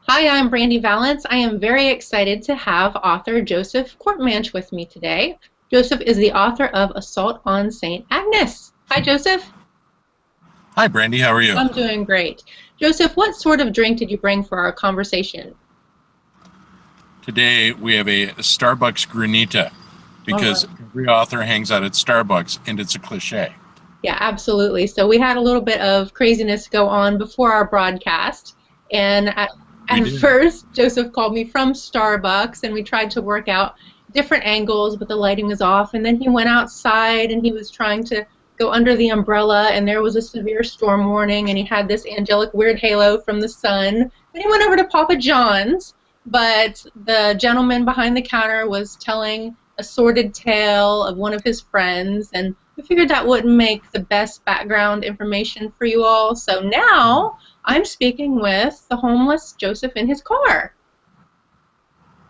Hi, I'm Brandy Vallance. I am very excited to have author Joseph Courtemanche with me today. Joseph is the author of Assault on St. Agnes. Hi, Joseph. Hi, Brandy. How are you? I'm doing great. Joseph, what sort of drink did you bring for our conversation? Today we have a Starbucks Granita All because right. every author hangs out at Starbucks and it's a cliche. Yeah, absolutely. So we had a little bit of craziness go on before our broadcast, and We at did. first Joseph called me from Starbucks, and we tried to work out different angles, but the lighting was off. And then he went outside, and he was trying to go under the umbrella, and there was a severe storm warning, and he had this angelic weird halo from the sun. Then he went over to Papa John's, but the gentleman behind the counter was telling a sordid tale of one of his friends, and we figured that wouldn't make the best background information for you all. So now I'm speaking with the homeless Joseph in his car.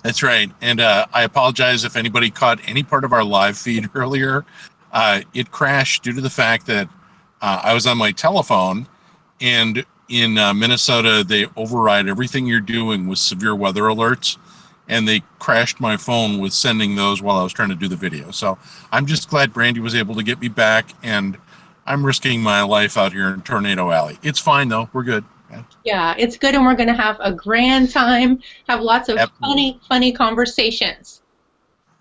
That's right. And I apologize if anybody caught any part of our live feed earlier. It crashed due to the fact that I was on my telephone, and in Minnesota, they override everything you're doing with severe weather alerts. And they crashed my phone with sending those while I was trying to do the video. So I'm just glad Brandy was able to get me back, and I'm risking my life out here in Tornado Alley. It's fine, though. We're good. Yeah, Yeah, it's good, and we're going to have a grand time, have lots of absolutely. funny conversations.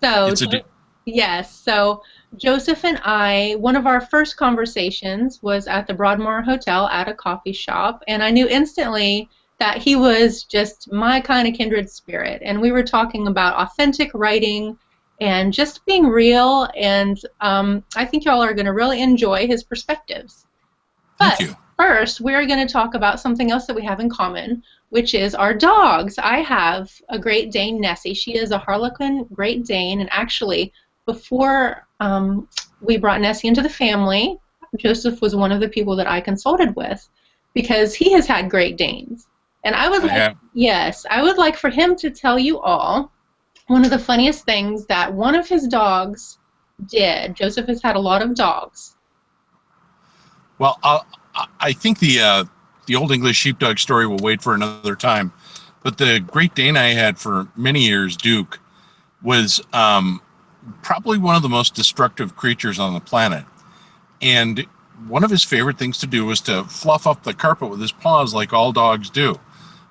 So, It's a deal. yes, so Joseph and I, one of our first conversations was at the Broadmoor Hotel at a coffee shop, and I knew instantly that he was just my kind of kindred spirit. And we were talking about authentic writing and just being real, and I think y'all are going to really enjoy his perspectives. Thank But you. first, we're going to talk about something else that we have in common, which is our dogs. I have a Great Dane, Nessie. She is a Harlequin Great Dane, and actually, before we brought Nessie into the family, Joseph was one of the people that I consulted with because he has had Great Danes. And I would I like, have. yes, I would like for him to tell you all one of the funniest things that one of his dogs did. Joseph has had a lot of dogs. Well, I think the old English sheepdog story will wait for another time. But the Great Dane I had for many years, Duke, was probably one of the most destructive creatures on the planet. And one of his favorite things to do was to fluff up the carpet with his paws, like all dogs do.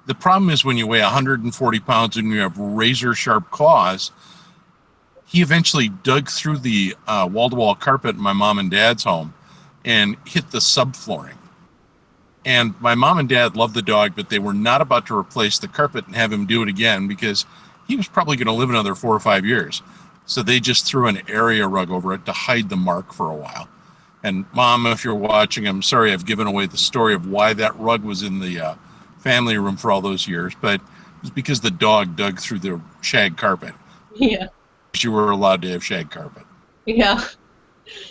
The problem is when you weigh 140 pounds and you have razor sharp claws, he eventually dug through the wall to wall carpet in my mom and dad's home and hit the subflooring. And my mom and dad loved the dog, but they were not about to replace the carpet and have him do it again because he was probably going to live another 4 or 5 years. So they just threw an area rug over it to hide the mark for a while. And Mom, if you're watching, I'm sorry I've given away the story of why that rug was in the family room for all those years, but it was because the dog dug through the shag carpet. Yeah, You were allowed to have shag carpet. yeah.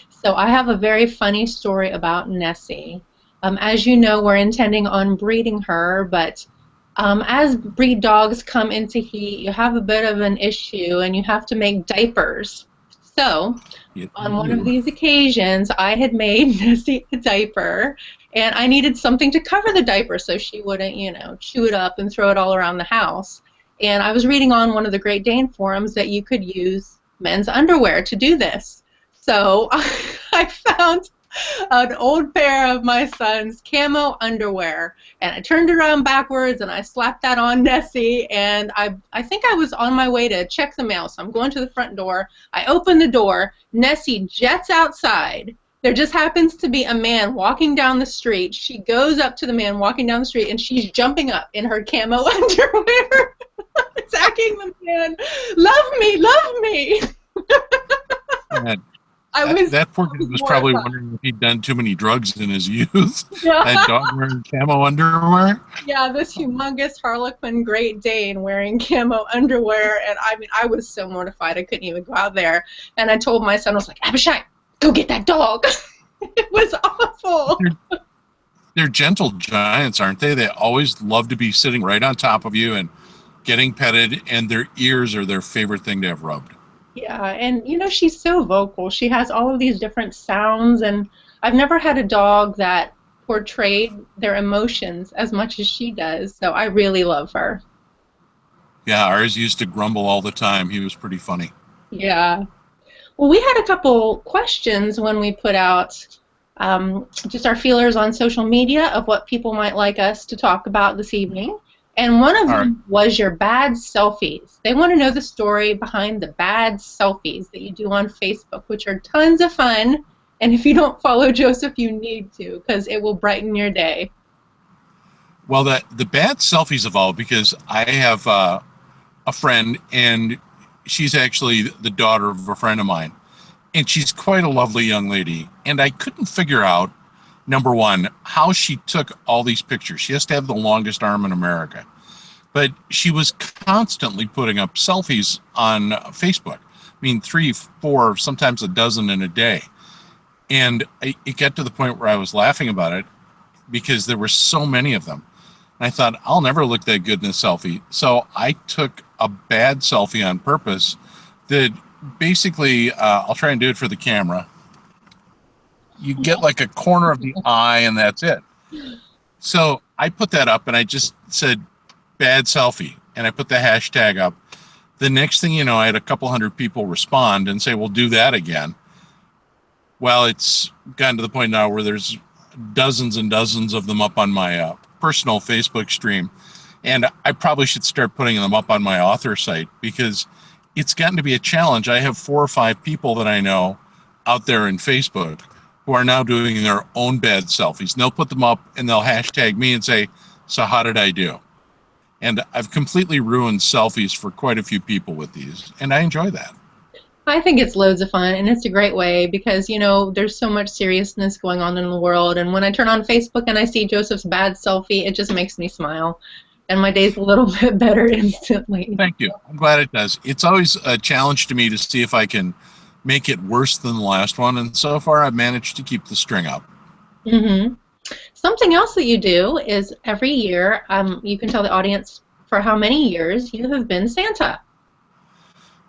So I have a very funny story about Nessie. As you know, we're intending on breeding her, but as breed dogs come into heat, you have a bit of an issue and you have to make diapers. So You on one of do. these occasions, I had made Nessie a diaper, and I needed something to cover the diaper so she wouldn't, chew it up and throw it all around the house. And I was reading on one of the Great Dane forums that you could use men's underwear to do this. So I found an old pair of my son's camo underwear, and I turned it around backwards and I slapped that on Nessie, and I think I was on my way to check the mail, so I'm going to the front door. I open the door, Nessie jets outside. There just happens to be a man walking down the street. She goes up to the man walking down the street, and she's jumping up in her camo underwear, attacking the man. Love me, love me. And I that, was that poor kid was probably mortified. wondering if he'd done too many drugs in his youth. Yeah. That dog wearing camo underwear. Yeah, this humongous Harlequin Great Dane wearing camo underwear, and I mean, I was so mortified I couldn't even go out there. And I told my son, I was like, Abishai, go get that dog. It was awful. They're gentle giants, aren't they? They always love to be sitting right on top of you and getting petted, and their ears are their favorite thing to have rubbed. Yeah, and she's so vocal. She has all of these different sounds, and I've never had a dog that portrayed their emotions as much as she does. So I really love her. Yeah, ours used to grumble all the time. He was pretty funny. Yeah. Well, we had a couple questions when we put out just our feelers on social media of what people might like us to talk about this evening. And one of All right. them was your bad selfies. They want to know the story behind the bad selfies that you do on Facebook, which are tons of fun. And if you don't follow Joseph, you need to, because it will brighten your day. Well, the bad selfies evolved because I have a friend, and she's actually the daughter of a friend of mine, and she's quite a lovely young lady. And I couldn't figure out, number one, how she took all these pictures. She has to have the longest arm in America, but she was constantly putting up selfies on Facebook. I mean, three, four, sometimes a dozen in a day. And it got to the point where I was laughing about it because there were so many of them. And I thought, I'll never look that good in a selfie. So I took a bad selfie on purpose that basically, I'll try and do it for the camera. You get like a corner of the eye, and that's it. So I put that up, and I just said, bad selfie. And I put the hashtag up. The next thing you know, I had a couple hundred people respond and say, well, do that again. Well, it's gotten to the point now where there's dozens and dozens of them up on my personal Facebook stream. And I probably should start putting them up on my author site because it's gotten to be a challenge. I have 4 or 5 people that I know out there in Facebook who are now doing their own bad selfies. And they'll put them up and they'll hashtag me and say, so how did I do? And I've completely ruined selfies for quite a few people with these. And I enjoy that. I think it's loads of fun, and it's a great way because, you know, there's so much seriousness going on in the world. And when I turn on Facebook and I see Joseph's bad selfie, it just makes me smile. And my day's a little bit better instantly. Thank you. I'm glad it does. It's always a challenge to me to see if I can make it worse than the last one. And so far, I've managed to keep the string up. Mm-hmm. Something else that you do is every year, you can tell the audience for how many years you have been Santa.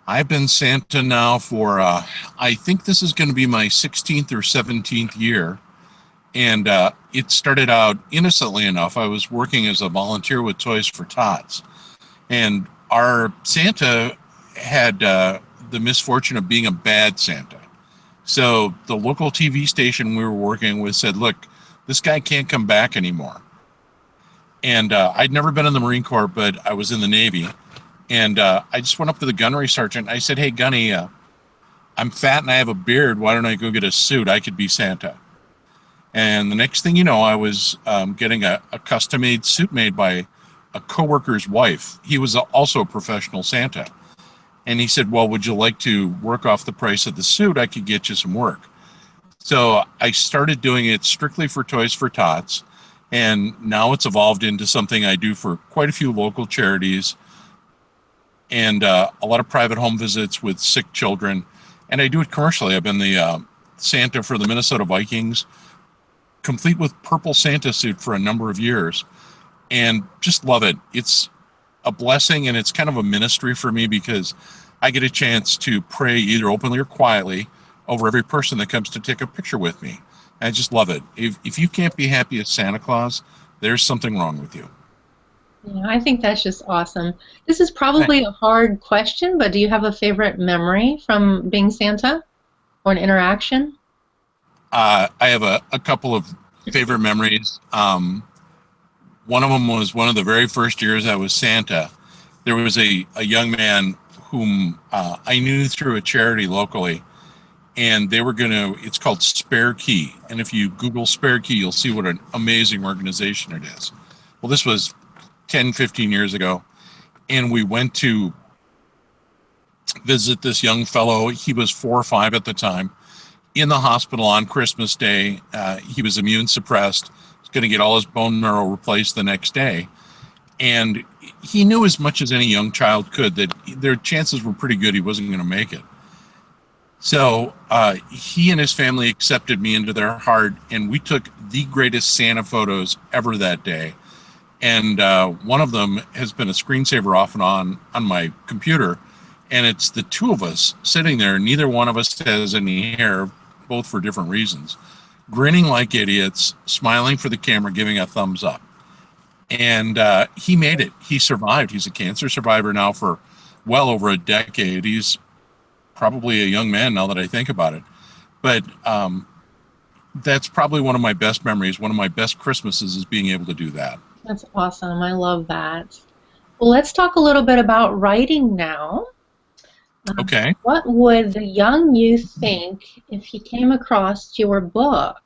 I've been Santa now for, I think this is going to be my 16th or 17th year. And it started out innocently enough. I was working as a volunteer with Toys for Tots. And our Santa had the misfortune of being a bad Santa. So the local TV station we were working with said, look, this guy can't come back anymore. And I'd never been in the Marine Corps, but I was in the Navy. And I just went up to the gunnery sergeant. I said, hey, Gunny, I'm fat and I have a beard. Why don't I go get a suit? I could be Santa. And the next thing you know, I was getting a custom-made suit made by a coworker's wife. He was also a professional Santa. And he said, well, would you like to work off the price of the suit? I could get you some work. So I started doing it strictly for Toys for Tots. And now it's evolved into something I do for quite a few local charities and a lot of private home visits with sick children. And I do it commercially. I've been the Santa for the Minnesota Vikings, complete with purple Santa suit for a number of years, and just love it. It's a blessing, and it's kind of a ministry for me because I get a chance to pray either openly or quietly over every person that comes to take a picture with me. I just love it. If you can't be happy as Santa Claus, there's something wrong with you. Yeah, I think that's just awesome. This is probably a hard question, but do you have a favorite memory from being Santa or an interaction? I have a couple of favorite memories. One of them was one of the very first years I was Santa. There was a young man whom I knew through a charity locally, and they were going to, it's called Spare Key. And if you Google Spare Key, you'll see what an amazing organization it is. Well, this was 10, 15 years ago, and we went to visit this young fellow. He was 4 or 5 at the time, in the hospital on Christmas Day. He was immune suppressed. He's going to get all his bone marrow replaced the next day. And he knew as much as any young child could that their chances were pretty good he wasn't going to make it. So he and his family accepted me into their heart, and we took the greatest Santa photos ever that day. And one of them has been a screensaver off and on my computer, and it's the two of us sitting there. Neither one of us has any hair, both for different reasons. grinning like idiots, smiling for the camera, giving a thumbs up. And he made it. He survived. He's a cancer survivor now for well over a decade. He's probably a young man now that I think about it. But that's probably one of my best memories. One of my best Christmases is being able to do that. That's awesome. I love that. Well, let's talk a little bit about writing now. Okay. What would the young you think if he came across your book?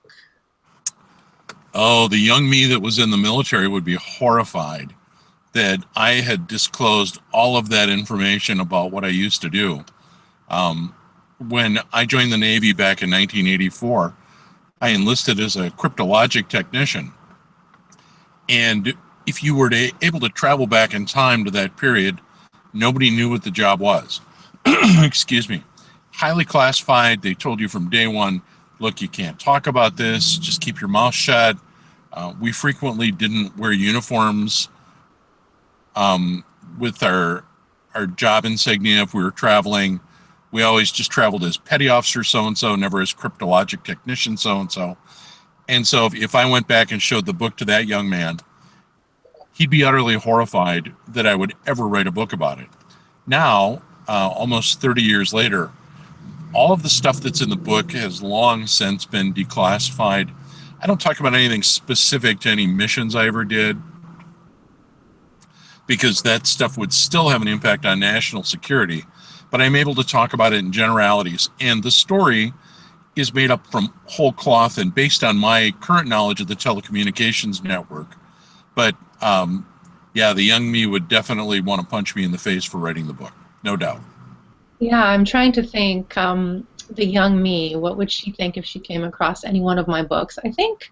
Oh, the young me that was in the military would be horrified that I had disclosed all of that information about what I used to do. When I joined the Navy back in 1984, I enlisted as a cryptologic technician. And if you were able to travel back in time to that period, nobody knew what the job was. Excuse me. Highly classified. They told you from day one, look, you can't talk about this. Just keep your mouth shut. We frequently didn't wear uniforms with our job insignia if we were traveling. We always just traveled as petty officer so-and-so, never as cryptologic technician so-and-so. And so if I went back and showed the book to that young man, he'd be utterly horrified that I would ever write a book about it. Now, almost 30 years later, all of the stuff that's in the book has long since been declassified. I don't talk about anything specific to any missions I ever did, because that stuff would still have an impact on national security. But I'm able to talk about it in generalities. And the story is made up from whole cloth and based on my current knowledge of the telecommunications network. But yeah, the young me would definitely want to punch me in the face for writing the book, no doubt. Yeah, I'm trying to think, the young me, what would she think if she came across any one of my books? I think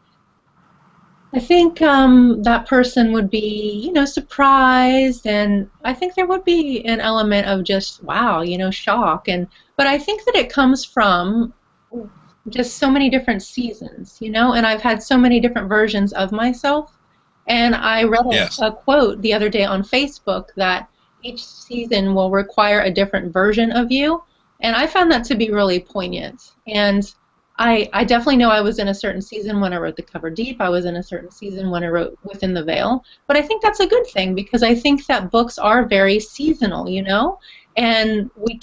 that person would be, surprised, and I think there would be an element of just, wow, shock. But I think that it comes from just so many different seasons, and I've had so many different versions of myself. And I read Yes. a quote the other day on Facebook that each season will require a different version of you, and I found that to be really poignant. And I definitely know I was in a certain season when I wrote The Cover Deep. I was in a certain season when I wrote Within the Veil. But I think that's a good thing, because I think that books are very seasonal, and we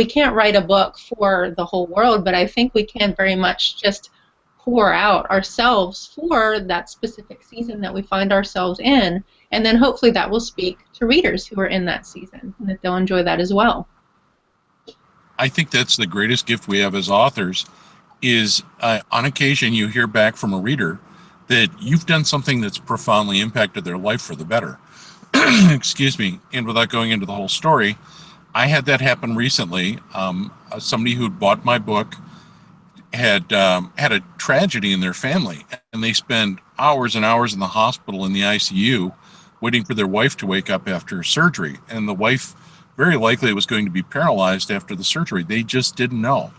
can't write a book for the whole world, but I think we can very much just pour out ourselves for that specific season that we find ourselves in, and then hopefully that will speak to readers who are in that season, and that they'll enjoy that as well. I think that's the greatest gift we have as authors is on occasion you hear back from a reader that you've done something that's profoundly impacted their life for the better. Excuse me. And without going into the whole story, I had that happen recently. Somebody who'd bought my book had had a tragedy in their family, and they spent hours and hours in the hospital in the ICU waiting for their wife to wake up after surgery. And the wife very likely was going to be paralyzed after the surgery. They just didn't know.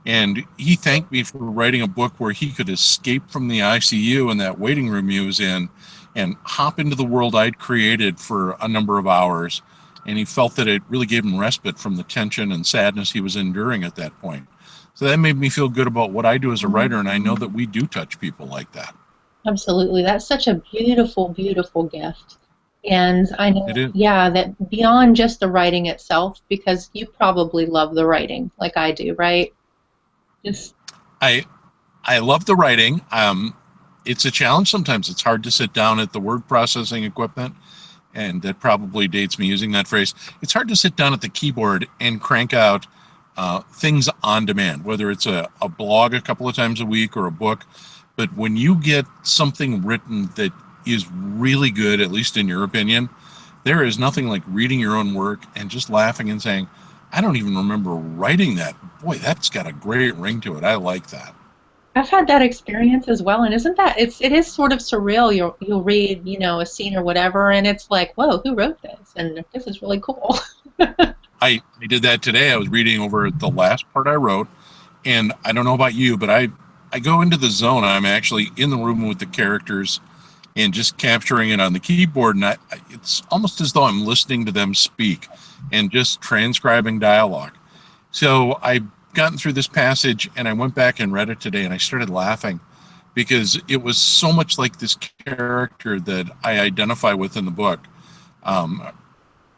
And he thanked me for writing a book where he could escape from the ICU and that waiting room he was in and hop into the world I'd created for a number of hours. And he felt that it really gave him respite from the tension and sadness he was enduring at that point. So that made me feel good about what I do as a writer, and I know that we do touch people like that. Absolutely. That's such a beautiful, beautiful gift. And I know, It is. yeah, that beyond just the writing itself, because you probably love the writing like I do, right? Just I love the writing. It's a challenge sometimes. It's hard to sit down at the word processing equipment, and that probably dates me using that phrase. It's hard to sit down at the keyboard and crank out things on demand, whether it's a blog a couple of times a week or a book. But when you get something written that is really good, at least in your opinion, there is nothing like reading your own work and just laughing and saying, I don't even remember writing that. Boy, that's got a great ring to it. I like that. I've had that experience as well, and isn't that it is sort of surreal. You'll read, a scene or whatever, and it's like, whoa, who wrote this? And this is really cool. I did that today. I was reading over the last part I wrote, and I don't know about you, but I go into the zone. I'm actually in the room with the characters and just capturing it on the keyboard, and it's almost as though I'm listening to them speak and just transcribing dialogue. So I gotten through this passage and I went back and read it today and I started laughing because it was so much like this character that I identify with in the book. Um,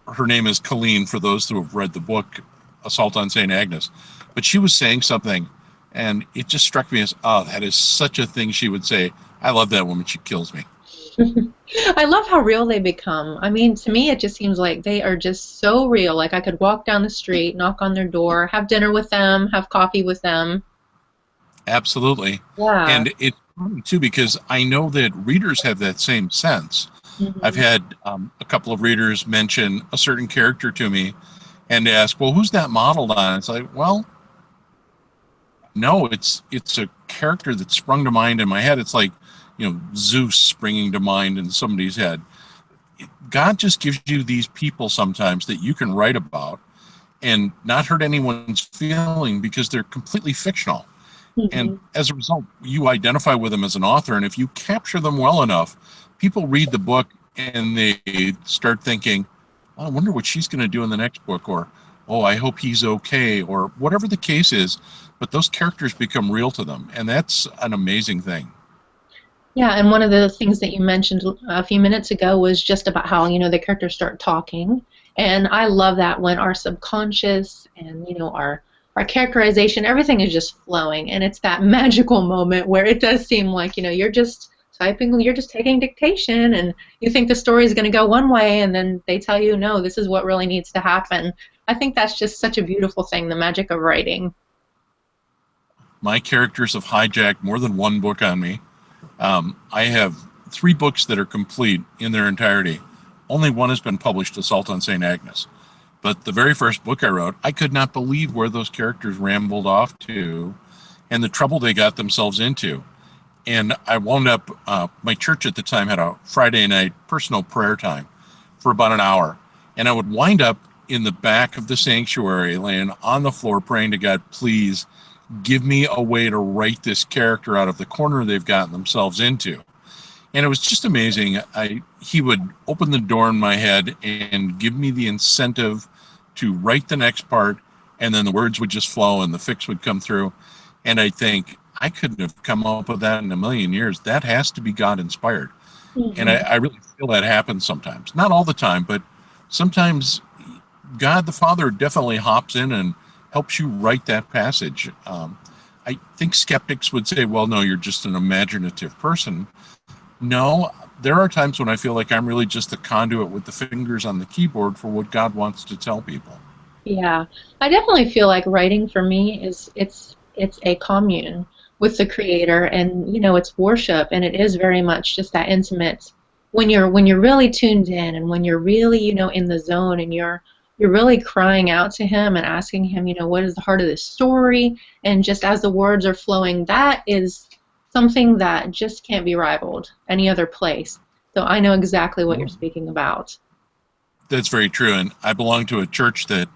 Her name is Colleen, for those who have read the book Assault on St. Agnes. But she was saying something, and it just struck me as, oh, that is such a thing she would say. I love that woman. She kills me. I love how real they become. I mean, to me, it just seems like they are just so real. Like I could walk down the street, knock on their door, have dinner with them, have coffee with them. Absolutely. Yeah. And it's funny, too, because I know that readers have that same sense. I've Hmm. had a couple of readers mention a certain character to me and ask, well, who's that modeled on? It's like, well, no, it's a character that sprung to mind in my head. It's like, Zeus springing to mind in somebody's head. God just gives you these people sometimes that you can write about and not hurt anyone's feeling because they're completely fictional. And Hmm. as a result, you identify with them as an author. And if you capture them well enough, people read the book and they start thinking, oh, I wonder what she's going to do in the next book, or, oh, I hope he's okay, or whatever the case is. But those characters become real to them. And that's an amazing thing. Yeah, and one of the things that you mentioned a few minutes ago was just about how, the characters start talking. And I love that when our subconscious and, our characterization, everything is just flowing. And it's that magical moment where it does seem like, you're just typing, you're just taking dictation and you think the story is going to go one way and then they tell you, no, this is what really needs to happen. I think that's just such a beautiful thing, the magic of writing. My characters have hijacked more than one book on me. I have 3 books that are complete in their entirety. Only one has been published, Assault on St. Agnes. But the very first book I wrote, I could not believe where those characters rambled off to and the trouble they got themselves into. And I wound up, my church at the time had a Friday night personal prayer time for about an hour. And I would wind up in the back of the sanctuary, laying on the floor, praying to God, please give me a way to write this character out of the corner they've gotten themselves into. And it was just amazing. He would open the door in my head and give me the incentive to write the next part, and then the words would just flow and the fix would come through. And I think I couldn't have come up with that in a million years. That has to be God inspired. And Hmm. I really feel that happens sometimes. Not all the time, but sometimes God the Father definitely hops in and helps you write that passage. I think skeptics would say, well, no, you're just an imaginative person. No, there are times when I feel like I'm really just the conduit with the fingers on the keyboard for what God wants to tell people. Yeah, I definitely feel like writing for me is it's a commune with the creator and it's worship and it is very much just that intimate when you're really tuned in and when you're really in the zone and you're really crying out to him and asking him what is the heart of this story and just as the words are flowing that is something that just can't be rivaled any other place. So I know exactly what you're speaking about. That's very true. And I belong to a church that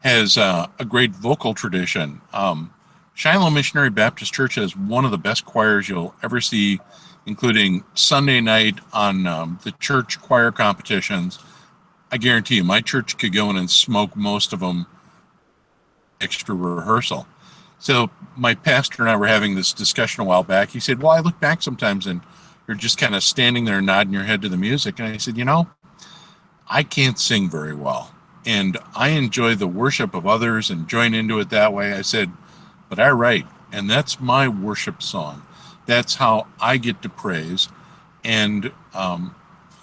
has a great vocal tradition. Shiloh Missionary Baptist Church has one of the best choirs you'll ever see, including Sunday night on the church choir competitions. I guarantee you, my church could go in and smoke most of them extra rehearsal. So my pastor and I were having this discussion a while back. He said, well, I look back sometimes and you're just kind of standing there nodding your head to the music. And I said, I can't sing very well. And I enjoy the worship of others and join into it that way. I said, but I write, and that's my worship song. That's how I get to praise. And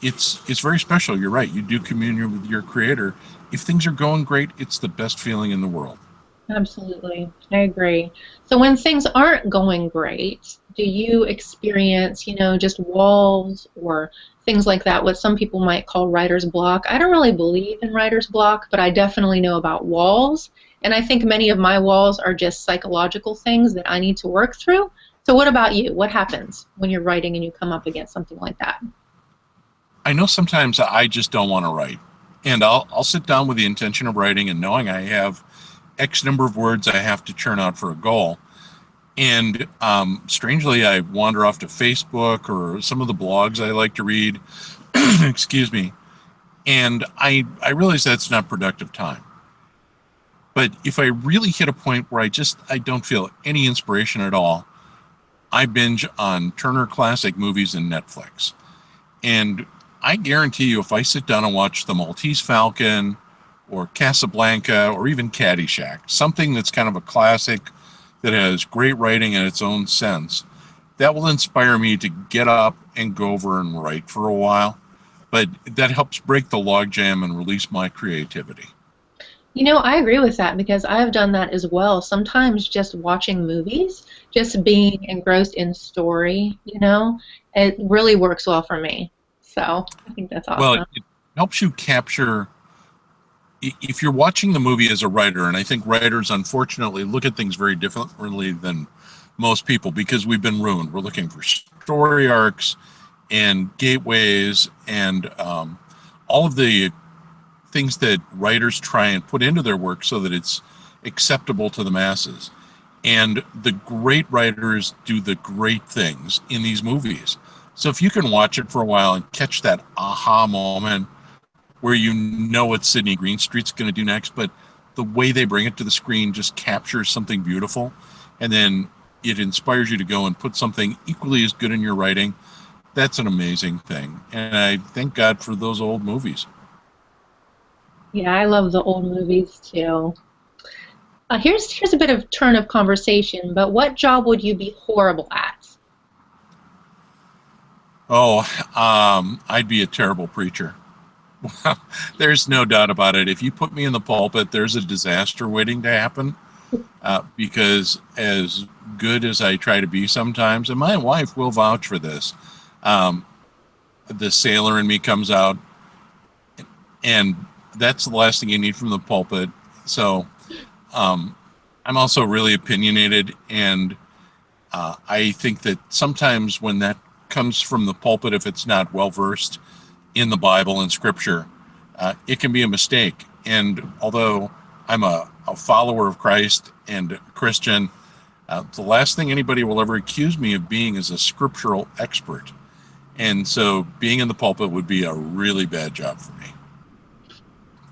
it's very special. You're right. You do communion with your creator. If things are going great, it's the best feeling in the world. Absolutely. I agree. So when things aren't going great, do you experience, just walls or things like that, what some people might call writer's block? I don't really believe in writer's block, but I definitely know about walls. And I think many of my walls are just psychological things that I need to work through. So what about you? What happens when you're writing and you come up against something like that? I know sometimes I just don't want to write. And I'll sit down with the intention of writing and knowing I have X number of words I have to churn out for a goal. And strangely, I wander off to Facebook or some of the blogs I like to read. Excuse me. And I realize that's not productive time. But if I really hit a point where I don't feel any inspiration at all, I binge on Turner Classic Movies and Netflix. And I guarantee you, if I sit down and watch The Maltese Falcon or Casablanca or even Caddyshack, something that's kind of a classic that has great writing in its own sense, that will inspire me to get up and go over and write for a while. But that helps break the logjam and release my creativity. I agree with that because I have done that as well. Sometimes just watching movies, just being engrossed in story, it really works well for me. So I think that's Well, awesome. it helps you capture, if you're watching the movie as a writer, and I think writers unfortunately look at things very differently than most people because we've been ruined. We're looking for story arcs and gateways and all of the things that writers try and put into their work so that it's acceptable to the masses. And the great writers do the great things in these movies. So if you can watch it for a while and catch that aha moment where you know what Sidney Greenstreet's going to do next, but the way they bring it to the screen just captures something beautiful, and then it inspires you to go and put something equally as good in your writing. That's an amazing thing. And I thank God for those old movies. Yeah, I love the old movies too. Here's a bit of turn of conversation, but what job would you be horrible at? Oh, I'd be a terrible preacher. There's no doubt about it. If you put me in the pulpit, there's a disaster waiting to happen. Because as good as I try to be sometimes, and my wife will vouch for this, um, the sailor in me comes out, and that's the last thing you need from the pulpit. So um, I'm also really opinionated, and I think that sometimes when that comes from the pulpit, if it's not well versed in the Bible and Scripture, it can be a mistake. And although I'm a follower of Christ and a Christian, the last thing anybody will ever accuse me of being is a scriptural expert. And so being in the pulpit would be a really bad job for me.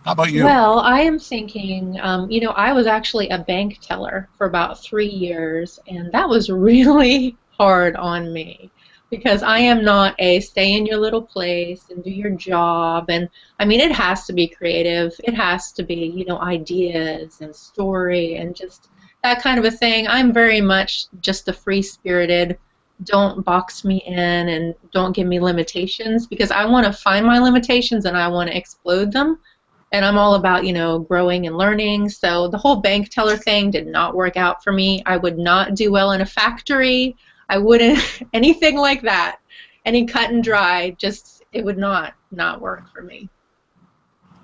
How about you? Well, I am thinking, I was actually a bank teller for about 3 years, and that was really hard on me because I am not a stay in your little place and do your job. And I mean, it has to be creative. It has to be, ideas and story and just that kind of a thing. I'm very much just a free-spirited, don't box me in and don't give me limitations because I want to find my limitations and I want to explode them, and I'm all about, growing and learning. So the whole bank teller thing did not work out for me. I would not do well in a factory. I wouldn't anything like that. Any cut and dry, just it would not work for me.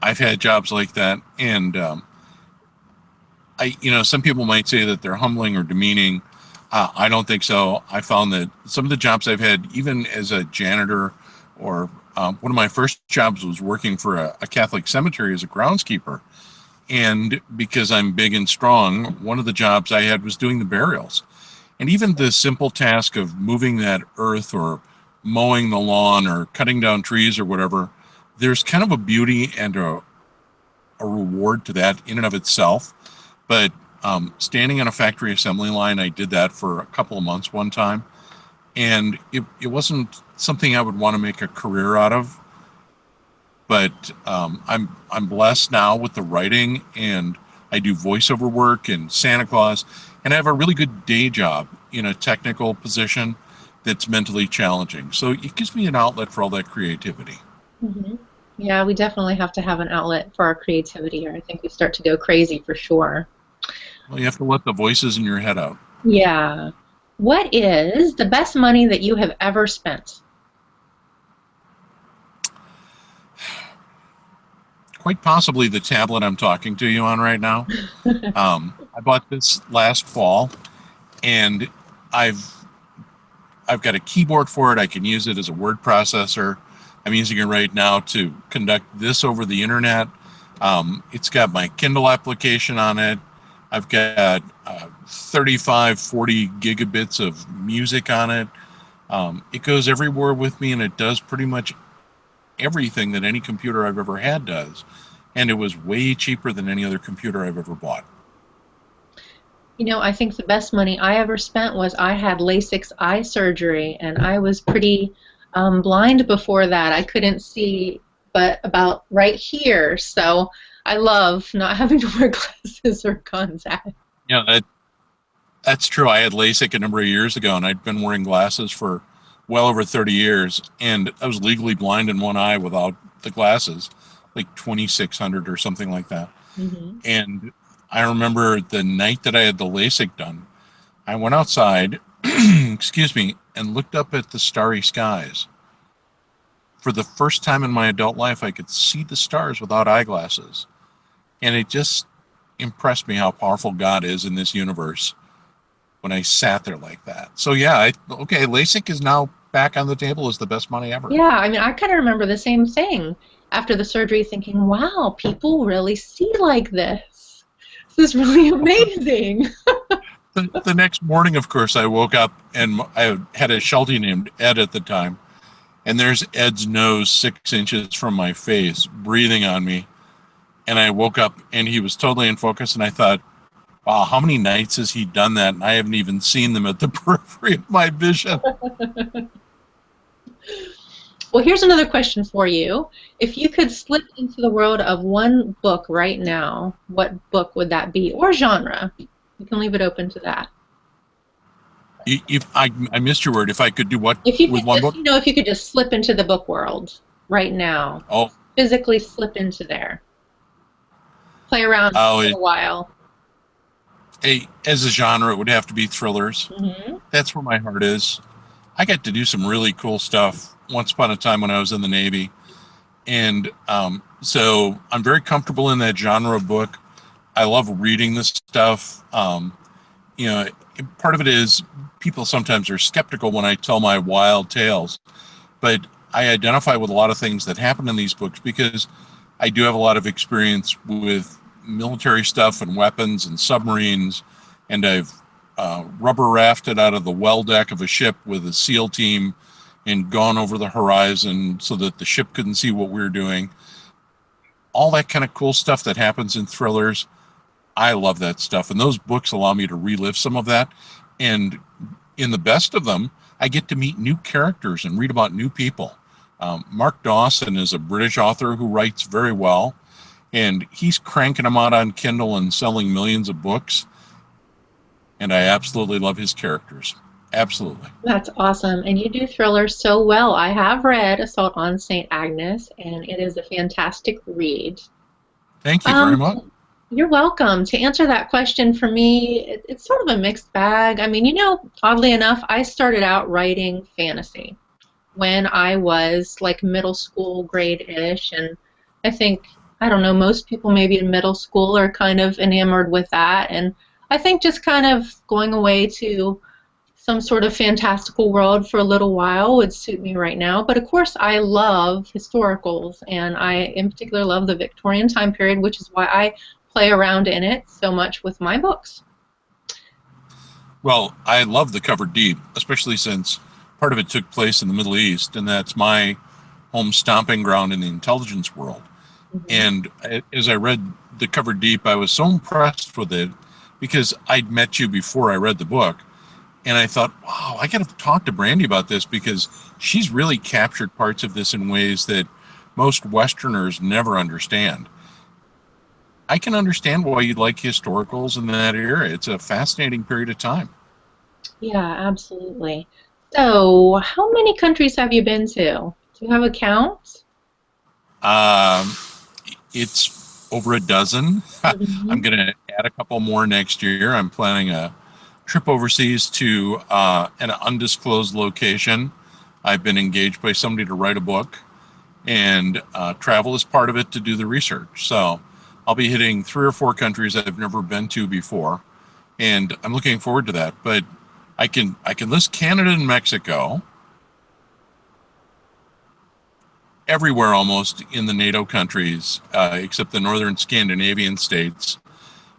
I've had jobs like that, and some people might say that they're humbling or demeaning. I don't think so. I found that some of the jobs I've had, even as a janitor, or one of my first jobs was working for a Catholic cemetery as a groundskeeper. And because I'm big and strong, one of the jobs I had was doing the burials. And even the simple task of moving that earth or mowing the lawn or cutting down trees or whatever, there's kind of a beauty and a reward to that in and of itself. But standing on a factory assembly line, I did that for a couple of months one time. And it wasn't something I would want to make a career out of. But I'm blessed now with the writing, and I do voiceover work and Santa Claus, and I have a really good day job in a technical position that's mentally challenging. So it gives me an outlet for all that creativity. hmm Yeah, we definitely have to have an outlet for our creativity, or I think we start to go crazy for sure. Well, you have to let the voices in your head out. Yeah. What is the best money that you have ever spent? Quite possibly the tablet I'm talking to you on right now. I bought this last fall, and I've I've got a keyboard for it. I can use it as a word processor. I'm using it right now to conduct this over the internet. It's got my Kindle application on it. I've got 35, 40 gigabits of music on it. It goes everywhere with me, and it does pretty much everything that any computer I've ever had does. and it was way cheaper than any other computer I've ever bought. I think the best money I ever spent was I had LASIK eye surgery, and I was pretty blind before that. I couldn't see but about right here, so I love not having to wear glasses or contacts. Yeah, that's true. I had LASIK a number of years ago, and I'd been wearing glasses for well over 30 years, and I was legally blind in one eye without the glasses, like 2,600 or something like that. Hmm. And I remember the night that I had the LASIK done, I went outside, excuse me, and looked up at the starry skies. For the first time in my adult life, I could see the stars without eyeglasses. And it just impressed me how powerful God is in this universe when I sat there like that. So yeah, okay, LASIK is now back on the table as the best money ever. Yeah, I mean, I kind of remember the same thing after the surgery, thinking, wow, people really see like this. This is really amazing. The next morning, of course, I woke up and I had a Sheltie named Ed at the time, and there's Ed's nose 6 inches from my face, breathing on me. And I woke up and he was totally in focus, and I thought, wow, how many nights has he done that? And I haven't even seen them at the periphery of my vision. Well, here's another question for you. If you could slip into the world of one book right now, what book would that be? Or genre? You can leave it open to that. If I missed your word, if I could do what If you with could one just, book? if you could just slip into the book world right now, Oh, physically slip into there, play around oh, for a while. as a genre, it would have to be thrillers. Hmm. That's where my heart is. I got to do some really cool stuff once upon a time when I was in the Navy. And so I'm very comfortable in that genre of book. I love reading this stuff. You know, part of it is people sometimes are skeptical when I tell my wild tales, but I identify with a lot of things that happen in these books because I do have a lot of experience with military stuff and weapons and submarines, and I've rubber rafted out of the well deck of a ship with a SEAL team and gone over the horizon so that the ship couldn't see what we were doing. All that kind of cool stuff that happens in thrillers. I love that stuff. And those books allow me to relive some of that. And in the best of them, I get to meet new characters and read about new people. Mark Dawson is a British author who writes very well, and he's cranking them out on Kindle and selling millions of books. And I absolutely love his characters. Absolutely. That's awesome. And you do thrillers so well. I have read Assault on St. Agnes, and it is a fantastic read. Thank you very Um, much. you're welcome. To answer that question for me, it's sort of a mixed bag. I mean, oddly enough, I started out writing fantasy when I was like middle school grade-ish, and I think, I don't know, most people maybe in middle school are kind of enamored with that, and I think just kind of going away to some sort of fantastical world for a little while would suit me right now. But of course, I love historicals, and I in particular love the Victorian time period, which is why I play around in it so much with my books. Well, I love the Cover Deep, especially since part of it took place in the Middle East, and that's my home stomping ground in the intelligence world. Mhm. And as I read the Cover Deep, I was so impressed with it because I'd met you before I read the book. And I thought, wow, I got to talk to Brandy about this because she's really captured parts of this in ways that most Westerners never understand. I can understand why you'd like historicals in that era. It's a fascinating period of time. Yeah, absolutely. So, how many countries have you been to? Do you have a count? Um, it's over a dozen. I'm Mhm. going to add a couple more next year. I'm planning a trip overseas to an undisclosed location. I've been engaged by somebody to write a book, and travel is part of it to do the research. So I'll be hitting 3 or 4 countries I've never been to before, and I'm looking forward to that. But I can list Canada and Mexico, everywhere almost in the NATO countries, except the northern Scandinavian states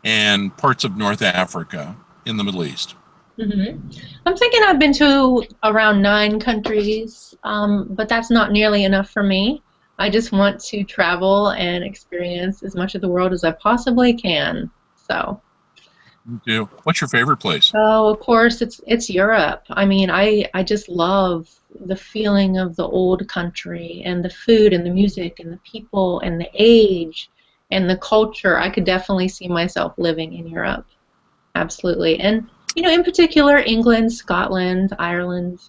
and parts of North Africa in the Middle East. I'm thinking I've been to around 9 countries, but that's not nearly enough for me. I just want to travel and experience as much of the world as I possibly can. So, Me too. What's your favorite place? oh, of course, it's Europe. I mean, I just love the feeling of the old country and the food and the music and the people and the age and the culture. I could definitely see myself living in Europe. Absolutely. And, in particular, England, Scotland, Ireland.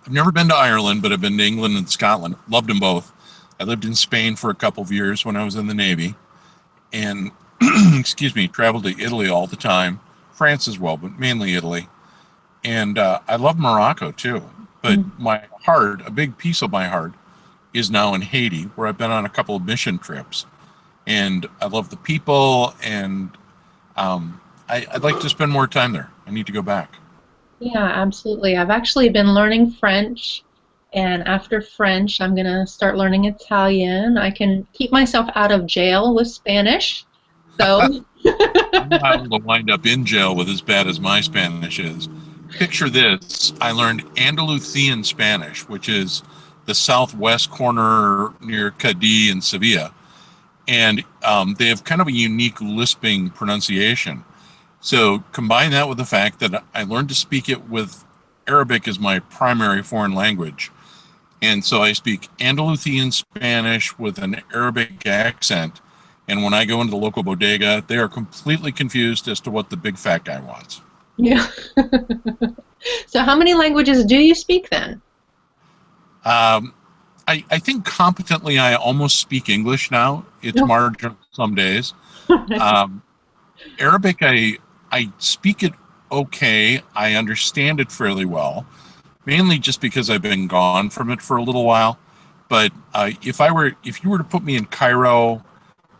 I've never been to Ireland, but I've been to England and Scotland. Loved them both. I lived in Spain for a couple of years when I was in the Navy, and excuse me, traveled to Italy all the time, France as well, but mainly Italy. And I love Morocco too. But Mm. my heart, a big piece of my heart, is now in Haiti, where I've been on a couple of mission trips. And I love the people, and I'd like to spend more time there. I need to go back. Yeah, absolutely. I've actually been learning French, and after French, I'm going to start learning Italian. I can keep myself out of jail with Spanish. So, I'm liable to wind up in jail with as bad as my Spanish is. Picture this: I learned Andalusian Spanish, which is the southwest corner near Cadiz and Sevilla, and they have kind of a unique lisping pronunciation. So combine that with the fact that I learned to speak it with Arabic as my primary foreign language. And so I speak Andalusian Spanish with an Arabic accent. And when I go into the local bodega, they are completely confused as to what the big fat guy wants. yeah. So, how many languages do you speak then? Um, I think competently I almost speak English now. It's No. marginal some days. Um, Arabic, I speak it okay. I understand it fairly well, mainly just because I've been gone from it for a little while. But if you were to put me in Cairo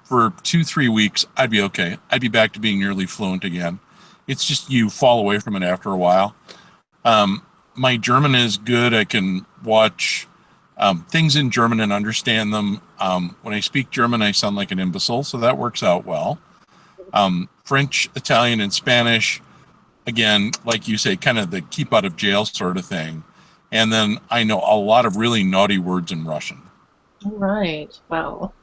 for 2, 3 weeks, I'd be okay. I'd be back to being nearly fluent again. It's just you fall away from it after a while. My German is good. I can watch things in German and understand them. When I speak German, I sound like an imbecile, so that works out well. French, Italian, and Spanish, again, like you say, kind of the keep out of jail sort of thing. And then I know a lot of really naughty words in Russian. All right. Well,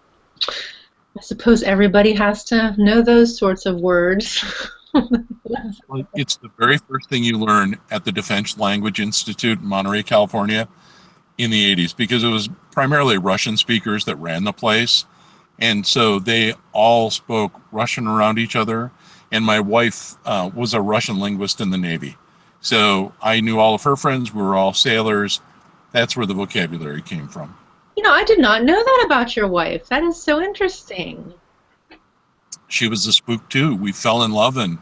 I suppose everybody has to know those sorts of words. It's the very first thing you learn at the Defense Language Institute in Monterey, California in the 80s, because it was primarily Russian speakers that ran the place. And so they all spoke Russian around each other. And my wife was a Russian linguist in the Navy. So I knew all of her friends. We were all sailors. That's where the vocabulary came from. I did not know that about your wife. That is so interesting. She was a spook too. We fell in love. And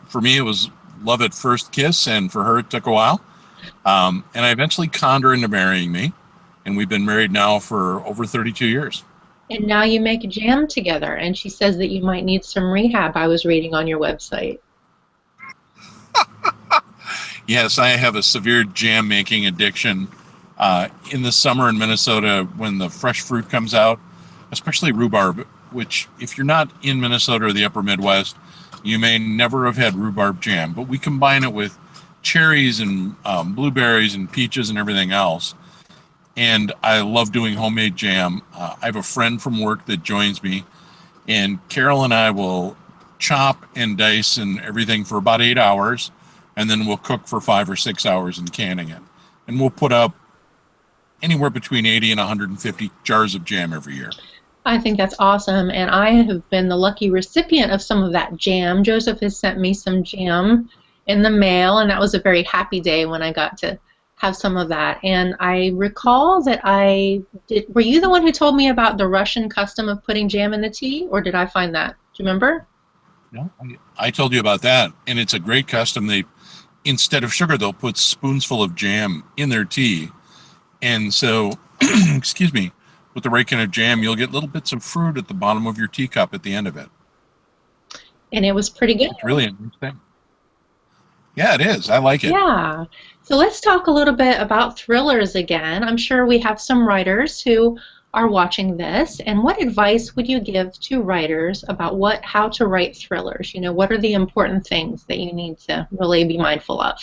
for me, it was love at first kiss. And for her, it took a while. And I eventually conned her into marrying me. And we've been married now for over 32 years. And now you make jam together, and she says that you might need some rehab, I was reading on your website. Yes, I have a severe jam making addiction. In the summer in Minnesota, when the fresh fruit comes out, especially rhubarb, which, if you're not in Minnesota or the upper Midwest, you may never have had rhubarb jam, but we combine it with cherries and blueberries and peaches and everything else. And I love doing homemade jam. I have a friend from work that joins me, and Carol and I will chop and dice and everything for about 8 hours, and then we'll cook for 5 or 6 hours in canning it. And we'll put up anywhere between 80 and 150 jars of jam every year. I think that's awesome, and I have been the lucky recipient of some of that jam. Joseph has sent me some jam in the mail, and that was a very happy day when I got to have some of that. And I recall that I did. Were you the one who told me about the Russian custom of putting jam in the tea, or did I find that? Do you remember? No, I told you about that, and it's a great custom. They, instead of sugar, they'll put spoonsful of jam in their tea, and so, excuse me, with the right kind of jam, you'll get little bits of fruit at the bottom of your teacup at the end of it. And it was pretty good. It's really a nice thing. Yeah, it is. I like it. Yeah. So let's talk a little bit about thrillers again. I'm sure we have some writers who are watching this. And what advice would you give to writers about how to write thrillers? What are the important things that you need to really be mindful of?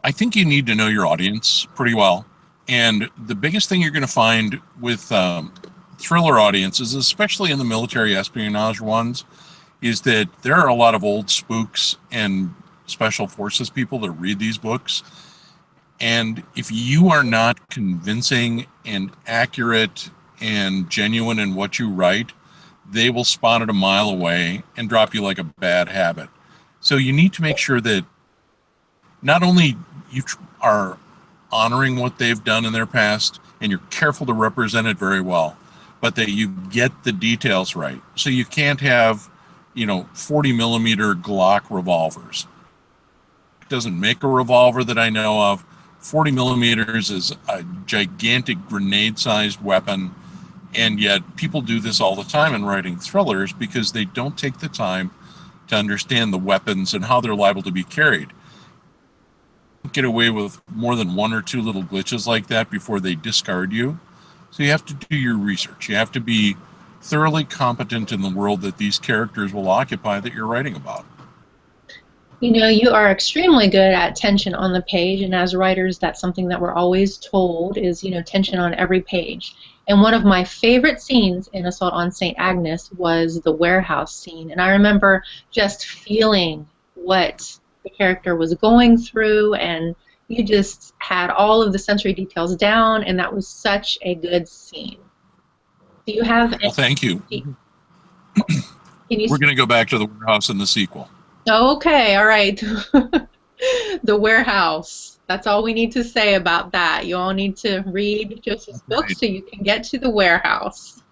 I think you need to know your audience pretty well. And the biggest thing you're going to find with thriller audiences, especially in the military espionage ones, is that there are a lot of old spooks and special forces people that read these books. And if you are not convincing and accurate and genuine in what you write, they will spot it a mile away and drop you like a bad habit. So you need to make sure that not only you are honoring what they've done in their past and you're careful to represent it very well, but that you get the details right. So you can't have, 40 millimeter Glock revolvers. It doesn't make a revolver that I know of. 40 millimeters is a gigantic grenade sized weapon. And yet people do this all the time in writing thrillers because they don't take the time to understand the weapons and how they're liable to be carried. Get away with more than one or two little glitches like that before they discard you. So you have to do your research. You have to be thoroughly competent in the world that these characters will occupy that you're writing about. You are extremely good at tension on the page, and as writers, that's something that we're always told is, tension on every page. And one of my favorite scenes in Assault on St. Agnes was the warehouse scene, and I remember just feeling what the character was going through, and you just had all of the sensory details down, and that was such a good scene. Do you have? Well, thank you. Can you? We're going to go back to the warehouse in the sequel. Okay, all right. The warehouse. That's all we need to say about that. You all need to read Joseph's book so you can get to the warehouse.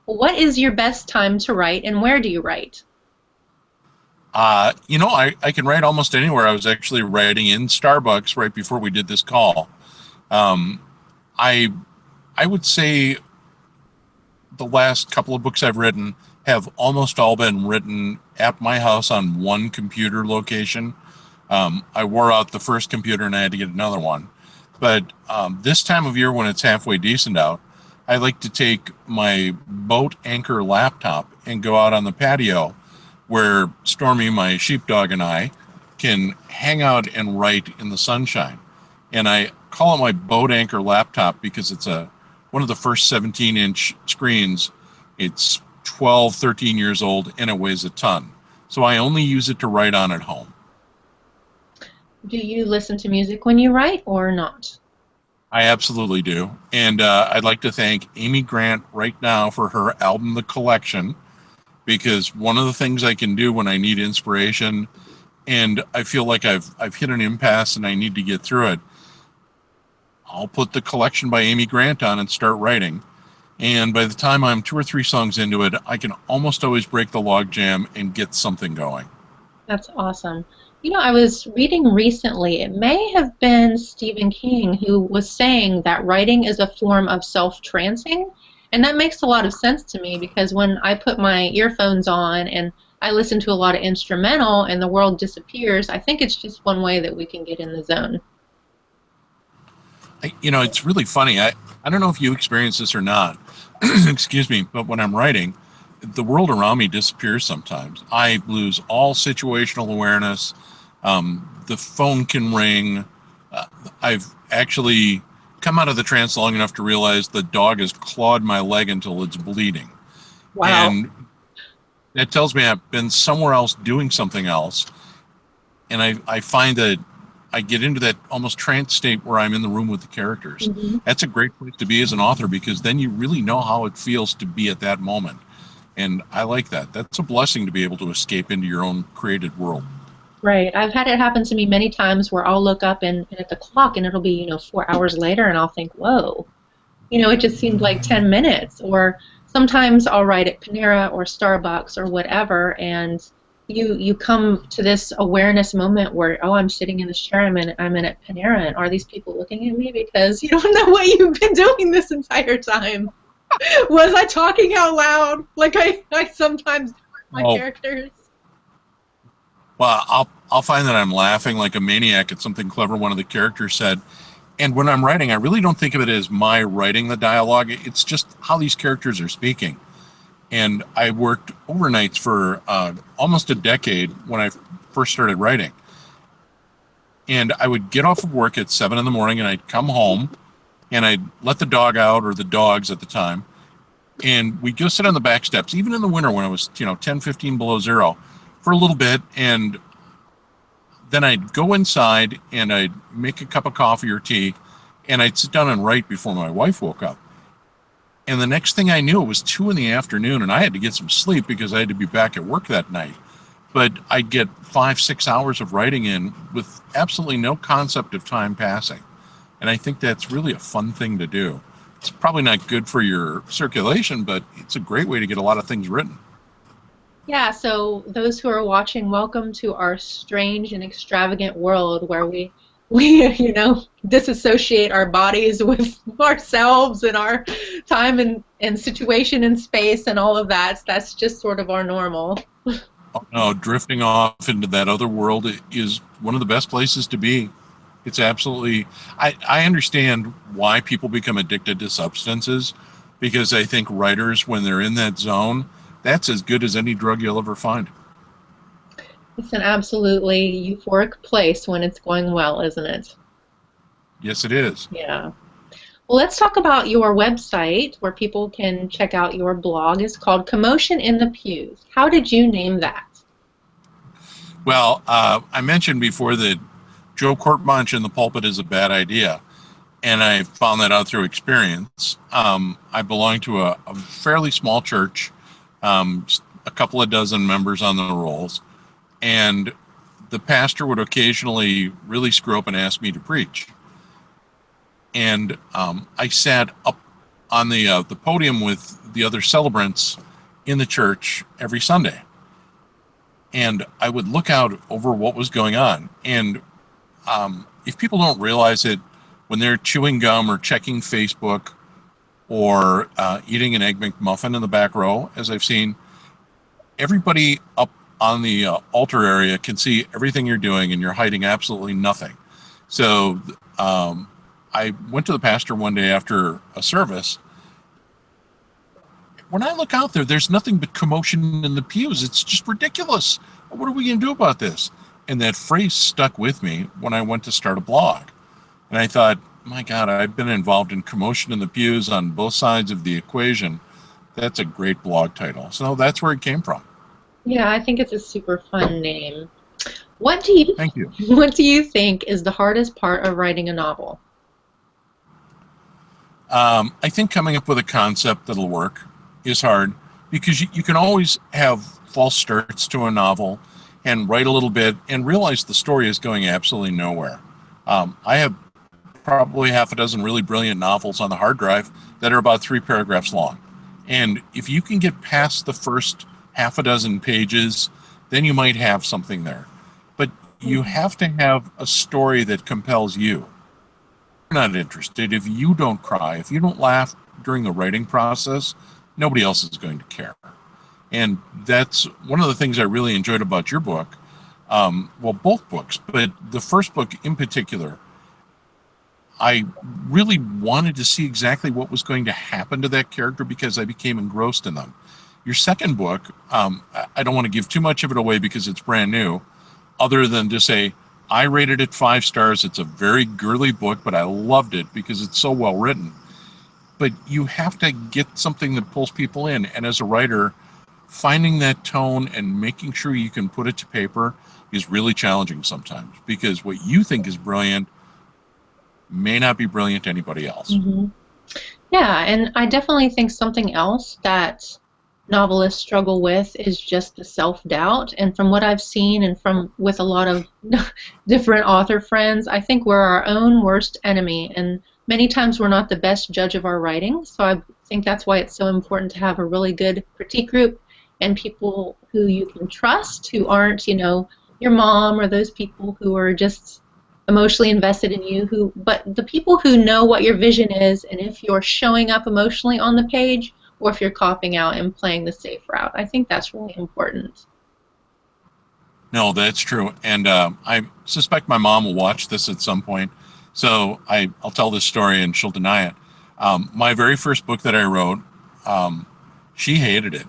What is your best time to write, and where do you write? I can write almost anywhere. I was actually writing in Starbucks right before we did this call. I would say the last couple of books I've written have almost all been written at my house on one computer location. I wore out the first computer and I had to get another one. But this time of year when it's halfway decent out, I like to take my boat anchor laptop and go out on the patio where Stormy, my sheepdog, and I can hang out and write in the sunshine. And I call it my boat anchor laptop because it's one of the first 17-inch screens. It's 12, 13 years old, and it weighs a ton. So I only use it to write on at home. Do you listen to music when you write or not? I absolutely do. And I'd like to thank Amy Grant right now for her album, The Collection, because one of the things I can do when I need inspiration and I feel like I've hit an impasse and I need to get through it, I'll put The Collection by Amy Grant on and start writing. And by the time I'm 2 or 3 songs into it, I can almost always break the logjam and get something going. That's awesome. I was reading recently, it may have been Stephen King who was saying that writing is a form of self-trancing. And that makes a lot of sense to me because when I put my earphones on and I listen to a lot of instrumental and the world disappears, I think it's just one way that we can get in the zone. It's really funny. I don't know if you experience this or not. Excuse me, but when I'm writing, the world around me disappears sometimes. I lose all situational awareness. The phone can ring. I've actually come out of the trance long enough to realize the dog has clawed my leg until it's bleeding. Wow. And that tells me I've been somewhere else doing something else. And I find that I get into that almost trance state where I'm in the room with the characters. Mm-hmm. That's a great place to be as an author because then you really know how it feels to be at that moment. And I like that. That's a blessing to be able to escape into your own created world. Right. I've had it happen to me many times where I'll look up and at the clock and it'll be, 4 hours later and I'll think, whoa, it just seemed like 10 minutes. Or sometimes I'll write at Panera or Starbucks or whatever and you come to this awareness moment where, oh, I'm sitting in this chair, I'm in at Panera, and are these people looking at me because you don't know what you've been doing this entire time? Was I talking out loud like I sometimes do with my characters? Well, I'll find that I'm laughing like a maniac at something clever one of the characters said. And when I'm writing, I really don't think of it as my writing the dialogue. It's just how these characters are speaking. And I worked overnights for almost a decade when I first started writing. And I would get off of work at 7 in the morning and I'd come home and I'd let the dog out, or the dogs at the time, and we'd go sit on the back steps, even in the winter when it was 10, 15 below zero, for a little bit, and then I'd go inside and I'd make a cup of coffee or tea, and I'd sit down and write before my wife woke up. And the next thing I knew, it was 2 in the afternoon, and I had to get some sleep because I had to be back at work that night. But I'd get 5, 6 hours of writing in with absolutely no concept of time passing. And I think that's really a fun thing to do. It's probably not good for your circulation, but it's a great way to get a lot of things written. Yeah, so those who are watching, welcome to our strange and extravagant world where we disassociate our bodies with ourselves and our time and situation and space and all of that. That's just sort of our normal. Oh, no, drifting off into that other world is one of the best places to be. It's absolutely, I understand why people become addicted to substances, because I think writers, when they're in that zone, that's as good as any drug you'll ever find. It's an absolutely euphoric place when it's going well, isn't it? Yes, it is. Yeah. Well, let's talk about your website where people can check out your blog. It's called Commotion in the Pews. How did you name that? Well, I mentioned before that Joe Courtemanche in the pulpit is a bad idea, and I found that out through experience. I belong to a fairly small church, just a couple of dozen members on the rolls, and the pastor would occasionally really screw up and ask me to preach. And I sat up on the podium with the other celebrants in the church every Sunday, and I would look out over what was going on. And if people don't realize it, when they're chewing gum or checking Facebook or eating an Egg McMuffin in the back row, as I've seen, everybody up on the altar area can see everything you're doing, and you're hiding absolutely nothing. So I went to the pastor one day after a service. When I look out there, there's nothing but commotion in the pews. It's just ridiculous. What are we going to do about this? And that phrase stuck with me when I went to start a blog. And I thought, my God, I've been involved in commotion in the pews on both sides of the equation. That's a great blog title. So that's where it came from. Yeah, I think it's a super fun name. What do you Thank you. what do you think is the hardest part of writing a novel? I think coming up with a concept that'll work is hard, because you can always have false starts to a novel and write a little bit and realize the story is going absolutely nowhere. I have probably half a dozen really brilliant novels on the hard drive that are about 3 paragraphs long. And if you can get past the first half a dozen pages, then you might have something there. But you have to have a story that compels you. You're not interested. If you don't cry, if you don't laugh during the writing process, nobody else is going to care. And that's one of the things I really enjoyed about your book. Well, both books, but the first book in particular, I really wanted to see exactly what was going to happen to that character because I became engrossed in them. Your second book, I don't want to give too much of it away because it's brand new, other than to say, I rated it 5 stars. It's a very girly book, but I loved it because it's so well written. But you have to get something that pulls people in. And as a writer, finding that tone and making sure you can put it to paper is really challenging sometimes, because what you think is brilliant may not be brilliant to anybody else. Mm-hmm. Yeah, and I definitely think something else that novelists struggle with is just the self-doubt. And from what I've seen and from with a lot of different author friends, I think we're our own worst enemy. And many times we're not the best judge of our writing. So I think that's why it's so important to have a really good critique group and people who you can trust, who aren't, your mom or those people who are just emotionally invested in you, but the people who know what your vision is, and if you're showing up emotionally on the page or if you're copping out and playing the safe route. I think that's really important. No, that's true. And I suspect my mom will watch this at some point. So I'll tell this story and she'll deny it. My very first book that I wrote, she hated it.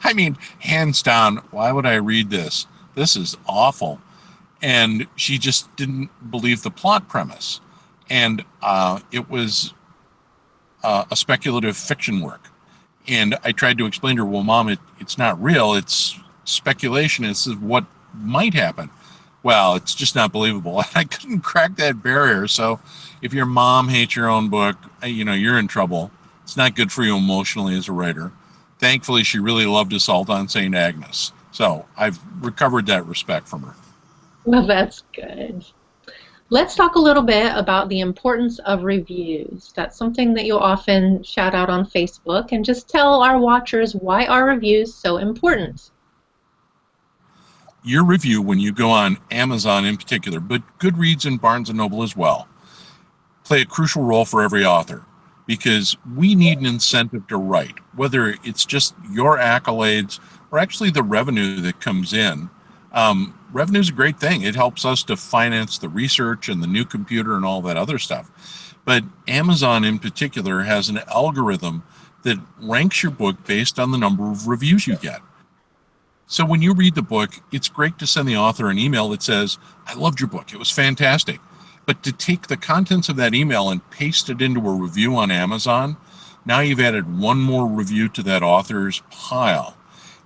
I mean, hands down, why would I read this? This is awful. And she just didn't believe the plot premise. and it was a speculative fiction work. And I tried to explain to her, well, Mom, it's not real. It's speculation. It's what might happen. Well, it's just not believable. I couldn't crack that barrier. So if your mom hates your own book, you're in trouble. It's not good for you emotionally as a writer. Thankfully, she really loved Assault on St. Agnes. So I've recovered that respect from her. Well, that's good. Let's talk a little bit about the importance of reviews. That's something that you'll often shout out on Facebook, and just tell our watchers why are reviews so important. Your review, when you go on Amazon in particular, but Goodreads and Barnes & Noble as well, play a crucial role for every author, because we need an incentive to write, whether it's just your accolades or actually the revenue that comes in. Revenue is a great thing. It helps us to finance the research and the new computer and all that other stuff. But Amazon in particular has an algorithm that ranks your book based on the number of reviews you get. So when you read the book, it's great to send the author an email that says, I loved your book, it was fantastic. But to take the contents of that email and paste it into a review on Amazon, now you've added one more review to that author's pile.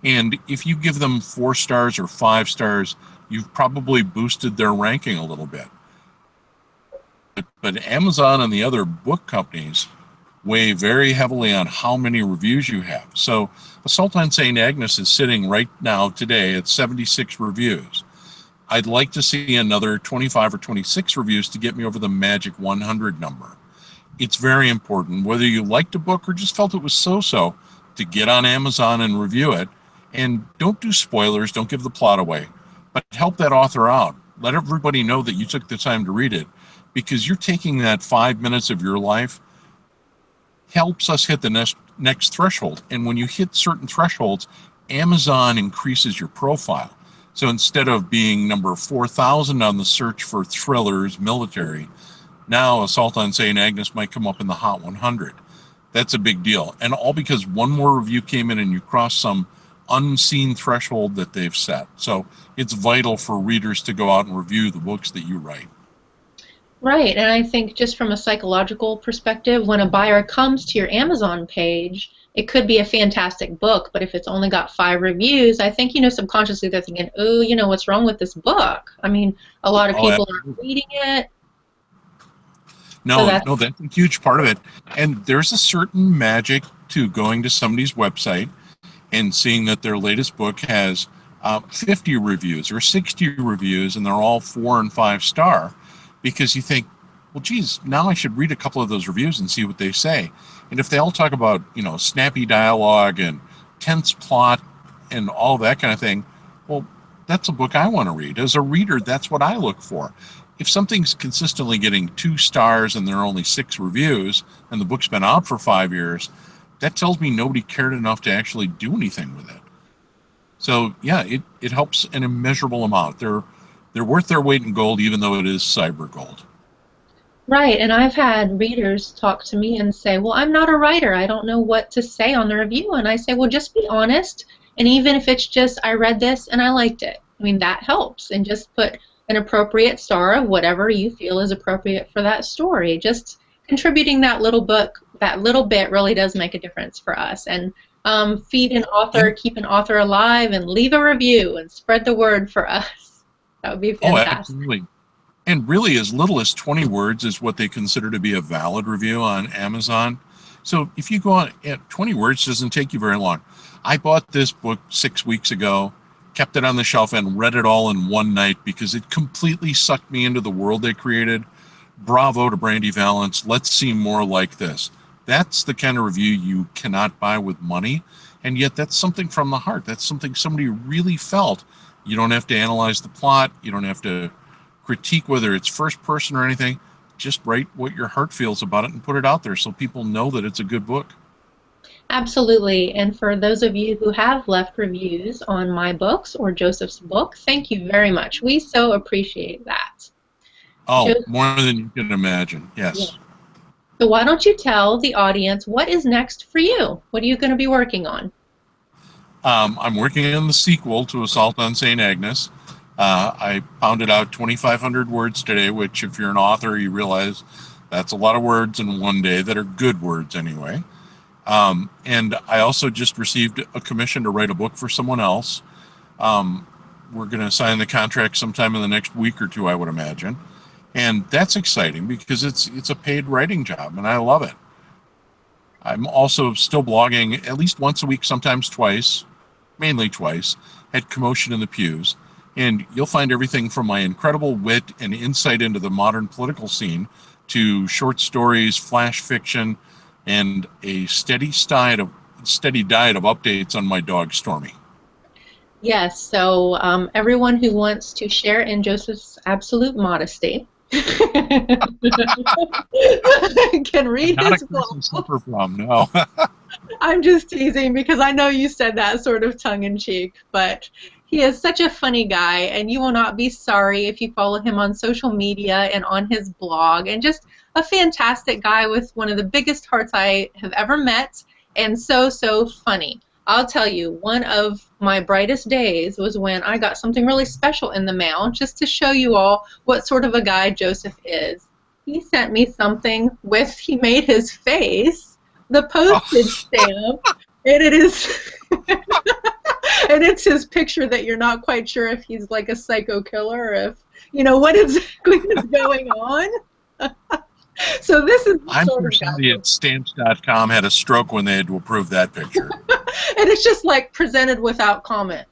And if you give them 4 stars or 5 stars, you've probably boosted their ranking a little bit. But Amazon and the other book companies weigh very heavily on how many reviews you have. So Assault on St. Agnes is sitting right now today at 76 reviews. I'd like to see another 25 or 26 reviews to get me over the magic 100 number. It's very important, whether you liked a book or just felt it was so-so, to get on Amazon and review it. And don't do spoilers, don't give the plot away, but help that author out. Let everybody know that you took the time to read it, because you're taking that 5 minutes of your life, helps us hit the next threshold. And when you hit certain thresholds, Amazon increases your profile. So instead of being number 4,000 on the search for thrillers, military, now Assault on St. Agnes might come up in the Hot 100. That's a big deal. And all because one more review came in and you crossed some unseen threshold that they've set. So it's vital for readers to go out and review the books that you write. Right, and I think just from a psychological perspective, when a buyer comes to your Amazon page, it could be a fantastic book, but if it's only got 5 reviews, I think, subconsciously they're thinking, oh, what's wrong with this book? I mean, a lot of people aren't reading it. No, that's a huge part of it. And there's a certain magic to going to somebody's website and seeing that their latest book has 50 reviews or 60 reviews, and they're all 4 and 5 star, because you think, well, geez, now I should read a couple of those reviews and see what they say. And if they all talk about, snappy dialogue and tense plot and all that kind of thing, well, that's a book I want to read. As a reader, that's what I look for. If something's consistently getting 2 stars and there are only 6 reviews and the book's been out for 5 years, that tells me nobody cared enough to actually do anything with it. So yeah, it helps an immeasurable amount. They're worth their weight in gold, even though it is cyber gold. Right, and I've had readers talk to me and say, well, I'm not a writer. I don't know what to say on the review. And I say, well, just be honest. And even if it's just, I read this and I liked it. I mean, that helps. And just put an appropriate star of whatever you feel is appropriate for that story. Just contributing that little bit really does make a difference for us. And feed an author, keep an author alive, and leave a review and spread the word for us. That would be fantastic. Oh, absolutely. And really, as little as 20 words is what they consider to be a valid review on Amazon. So if you go on at 20 words, it doesn't take you very long. I bought this book 6 weeks ago, kept it on the shelf, and read it all in one night because it completely sucked me into the world they created. Bravo to Brandy Vallance. Let's see more like this. That's the kind of review you cannot buy with money, and yet that's something from the heart. That's something somebody really felt. You don't have to analyze the plot. You don't have to critique whether it's first person or anything. Just write what your heart feels about it and put it out there so people know that it's a good book. Absolutely. And for those of you who have left reviews on my books or Joseph's book, thank you very much. We so appreciate that. Oh, more than you can imagine. Yes. Yeah. So why don't you tell the audience what is next for you? What are you going to be working on? I'm working on the sequel to Assault on St. Agnes. I pounded out 2,500 words today, which if you're an author, you realize That's a lot of words in one day that are good words anyway. And I also just received a commission to write a book for someone else. We're going to sign the contract sometime in the next week or two, I would imagine. And that's exciting because it's a paid writing job, and I love it. I'm also still blogging at least once a week, sometimes twice, mainly twice, at Commotion in the Pews. And you'll find everything from my incredible wit and insight into the modern political scene to short stories, flash fiction, and a steady diet of updates on my dog Stormy. Yes, so everyone who wants to share in Joseph's absolute modesty can read Not a his person blog. suffer from, no. I'm just teasing because I know you said that sort of tongue in cheek, but he is such a funny guy, and you will not be sorry if you follow him on social media and on his blog. And just a fantastic guy with one of the biggest hearts I have ever met, and so, so funny. I'll tell you, one of my brightest days was when I got something really special in the mail, just to show you all what sort of a guy Joseph is. He sent me something with, he made his face, the postage stamp, and it is, and it's his picture that you're not quite sure if he's like a psycho killer or if, you know, what exactly is going on. So this is the I'm sort sure of guy. somebody at stamps.com had a stroke when they had to approve that picture. And it's just like presented without comment.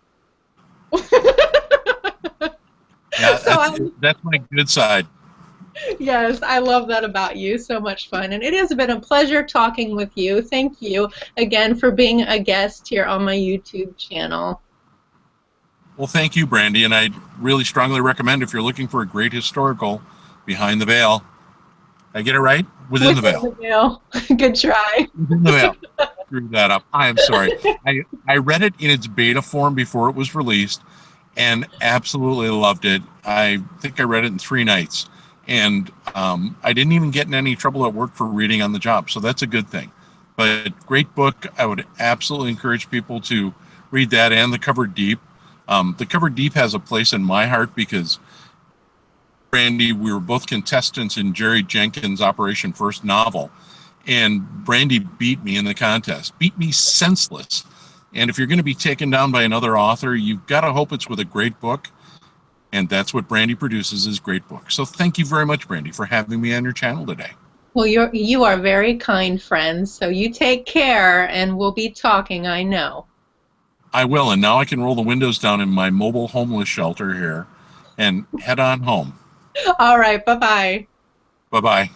Yeah, So that's my good side. yes, I love that about you. So much fun. And it has been a pleasure talking with you. Thank you again for being a guest here on my YouTube channel. Well, thank you, Brandy, and I really strongly recommend if you're looking for a great historical Behind the Veil. I get it right? Within the Within Veil. the veil. Good try. Within the Veil. Screwed that up. I am sorry. I read it in its beta form before it was released and absolutely loved it. I think I read it in 3 nights. And I didn't even get in any trouble at work for reading on the job, so that's a good thing. But great book. I would absolutely encourage people to read that and The Cover Deep. The Cover Deep has a place in my heart because Brandy, we were both contestants in Jerry Jenkins' Operation First novel, and Brandy beat me in the contest, beat me senseless. And if you're going to be taken down by another author, you've got to hope it's with a great book, and that's what Brandy produces, is great books. So thank you very much, Brandy, for having me on your channel today. Well, you are very kind, friends. So you take care, and we'll be talking, I know. I will, and now I can roll the windows down in my mobile homeless shelter here and head on home. All right, bye-bye. Bye-bye.